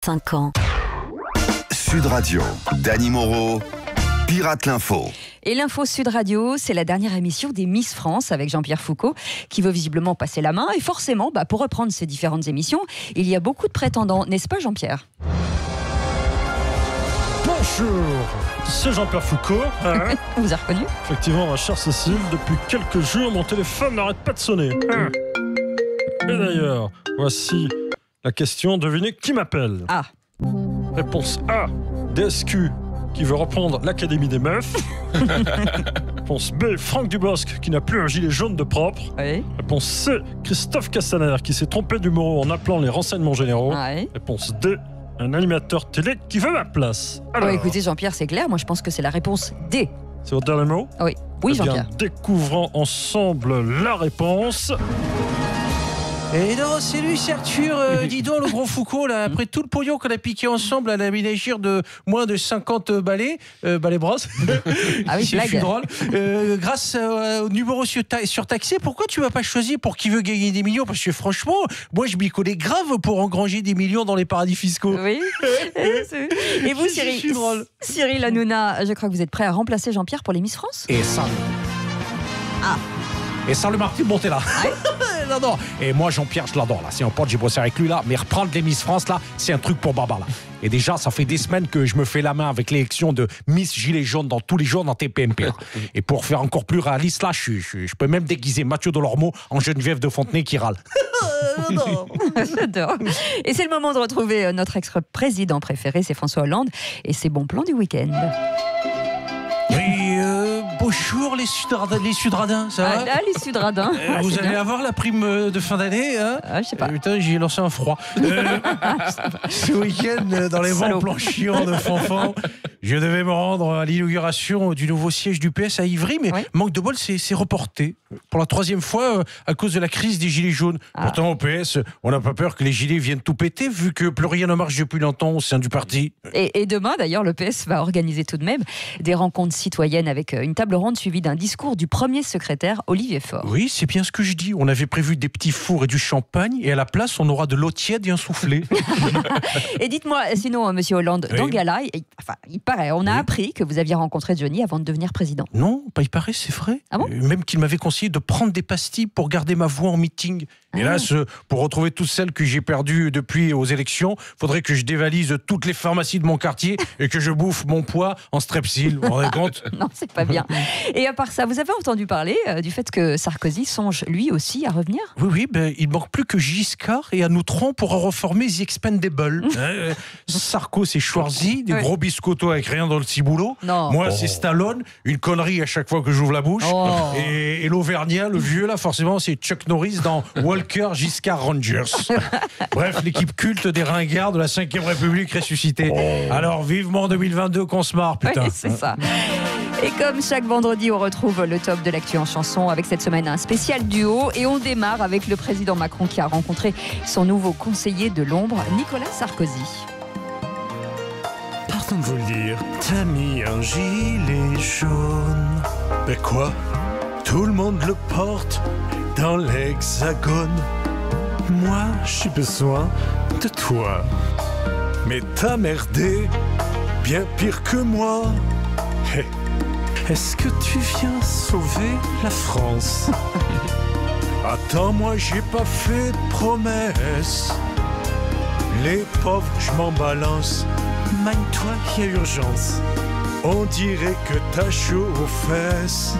5 ans. Sud Radio, Dany Moreau, Pirate l'Info. Et l'Info Sud Radio, c'est la dernière émission des Miss France avec Jean-Pierre Foucault qui veut visiblement passer la main. Et forcément, pour reprendre ces différentes émissions, il y a beaucoup de prétendants, n'est-ce pas Jean-Pierre ? Bonjour, c'est Jean-Pierre Foucault. On vous a reconnu ? Effectivement, ma chère Cécile, depuis quelques jours, mon téléphone n'arrête pas de sonner. Et d'ailleurs, voici la question. Devinez qui m'appelle. Ah. Réponse A, DSQ, qui veut reprendre l'Académie des Meufs. Réponse B, Franck Dubosc, qui n'a plus un gilet jaune de propre. Oui. Réponse C, Christophe Castaner, qui s'est trompé d'humour en appelant les renseignements généraux. Oui. Réponse D, un animateur télé qui veut ma place. Alors, Écoutez Jean-Pierre, c'est clair, moi je pense que c'est la réponse D. c'est votre dernier mot ? Oui, Eh bien, Jean-Pierre. découvrons ensemble la réponse. Et non, c'est lui, c'est Arthur, dis donc, le gros Foucault, là, après tout le pognon qu'on a piqué ensemble à la ménagère de moins de 50 balais brosses. Ah oui, c'est blague. drôle. Grâce au numéro surtaxé, pourquoi tu m'as pas choisi pour qui veut gagner des millions ? Parce que franchement, moi je m'y connais grave pour engranger des millions dans les paradis fiscaux. Oui. Et vous, Je suis drôle. Cyril Hanouna, je crois que vous êtes prêt à remplacer Jean-Pierre pour les Miss France ? Et ça. Ah. Et sans le Martin monter là. Non. Et moi, Jean-Pierre, je l'adore là. C'est un pote, j'ai bossé avec lui là. Mais reprendre les Miss France là, c'est un truc pour Baba là. Et déjà, ça fait des semaines que je me fais la main avec l'élection de Miss Gilet Jaune dans tous les jours dans TPMP. Et pour faire encore plus réaliste là, je peux même déguiser Mathieu Delormeau en Geneviève de Fontenay qui râle. J'adore. Et c'est le moment de retrouver notre ex-président préféré, c'est François Hollande, et ses bons plans du week-end. Oui, bonjour les Sudradins, ça va ? Là, les Sudradins. Vous allez avoir la prime de fin d'année, hein ? Je sais pas. Putain, j'ai lancé un froid. Ce week-end, dans les bons Salaud. plans chiants de Fanfan, je devais me rendre à l'inauguration du nouveau siège du PS à Ivry, mais Oui. manque de bol, c'est reporté. Pour la troisième fois, à cause de la crise des gilets jaunes. Pourtant, au PS, on n'a pas peur que les gilets viennent tout péter, vu que plus rien ne marche depuis longtemps au sein du parti. Et demain, d'ailleurs, le PS va organiser tout de même des rencontres citoyennes avec une table ronde suivie d'un discours du premier secrétaire, Olivier Faure. Oui, c'est bien ce que je dis. On avait prévu des petits fours et du champagne, et à la place, on aura de l'eau tiède et un soufflé. Et dites-moi, sinon, monsieur Hollande, Oui. dans Gala, il paraît, on a Oui. appris que vous aviez rencontré Johnny avant de devenir président. Non, pas il paraît, c'est vrai. Ah bon ? Même qu'il m'avait conseillé de prendre des pastilles pour garder ma voix en meeting. Hélas, pour retrouver toutes celles que j'ai perdues depuis aux élections, faudrait que je dévalise toutes les pharmacies de mon quartier et que je bouffe mon poids en strepsil. Vous vous rendez compte ? Non, c'est pas bien. Et à part ça, vous avez entendu parler du fait que Sarkozy songe lui aussi à revenir ? Oui, il manque plus que Giscard et Anoutron pour reformer The Expendables. Sarko, c'est Schwarzy, des Ouais. gros biscottos avec rien dans le ciboulot. Non. Moi, c'est Stallone, une connerie à chaque fois que j'ouvre la bouche. Oh. Et l'Auvergnat, le vieux, là, forcément, c'est Chuck Norris dans Walker Giscard Rangers. Bref, l'équipe culte des ringards de la 5e République ressuscitée. Alors, vivement 2022 qu'on se marre, putain. Oui, c'est ça. Et comme chaque vendredi, on retrouve le top de l'actu en chanson avec cette semaine un spécial duo. Et on démarre avec le président Macron qui a rencontré son nouveau conseiller de l'ombre, Nicolas Sarkozy. Pardon de vous le dire, t'as mis un gilet jaune. Mais quoi ? Tout le monde le porte dans l'hexagone. Moi, j'ai besoin de toi. Mais t'as merdé, bien pire que moi. Hey. Est-ce que tu viens sauver la France ? Attends, moi j'ai pas fait de promesses. Les pauvres, je m'en balance. Magne-toi, y a urgence. On dirait que t'as chaud aux fesses.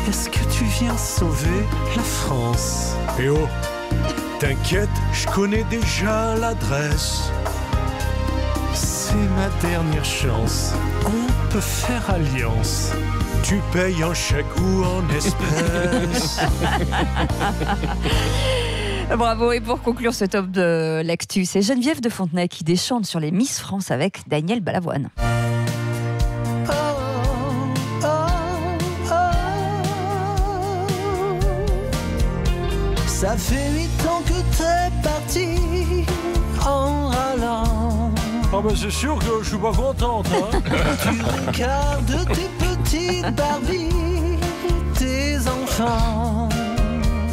Est-ce que tu viens sauver la France ? Eh oh, t'inquiète, je connais déjà l'adresse. C'est ma dernière chance. On peut faire alliance. Tu payes en chèque ou en espèces. Bravo. Et pour conclure ce top de l'actu, c'est Geneviève de Fontenay qui déchante sur les Miss France avec Daniel Balavoine. Ça fait 8 ans que t'es parti en râlant. Ah ben c'est sûr que je suis pas contente. Hein. Tu regardes tes petites Barbies, tes enfants.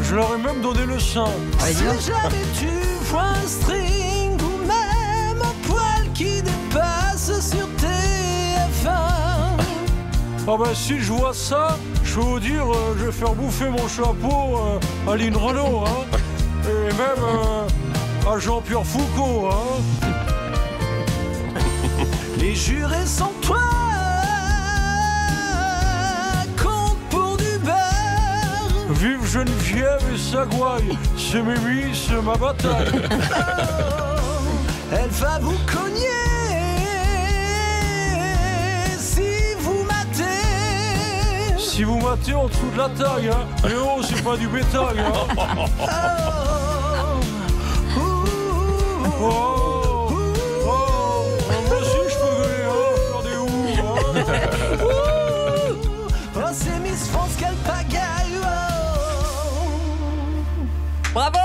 Je leur ai même donné le sein. Si jamais tu vois un string ou même Ah bah si je vois ça, je vais vous dire, je vais faire bouffer mon chapeau à Lynn Renault, hein. Et même à Jean-Pierre Foucault, hein. Les jurés sont toi, compte pour du beurre. Vive Geneviève et Sagouaille, c'est mes vies, c'est ma bataille. Elle va vous cogner si vous matez. Si vous matez en dessous de la taille, hein. Et oh, c'est pas du bétail, hein. Oh, moi aussi je peux gueuler, hein, faire des ouh, hein. Oh, c'est Miss France qu'elle pagaille. Bravo.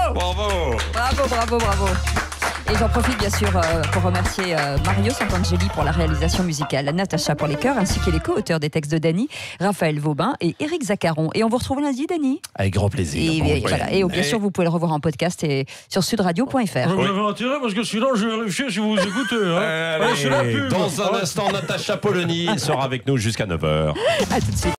Et j'en profite bien sûr pour remercier Mario Santangeli pour la réalisation musicale, Natacha pour les chœurs, ainsi que les co-auteurs des textes de Dany, Raphaël Vaubin et Éric Zaccaron. Et on vous retrouve lundi, Dany. Avec grand plaisir. Et, voilà. Et bien sûr, vous pouvez le revoir en podcast et sur sudradio.fr. Vous avez intérêt parce que sinon je vais vérifier si vous écoutez, hein. Allez, dans un instant, Natacha Polony sera avec nous jusqu'à 9h. À tout de suite.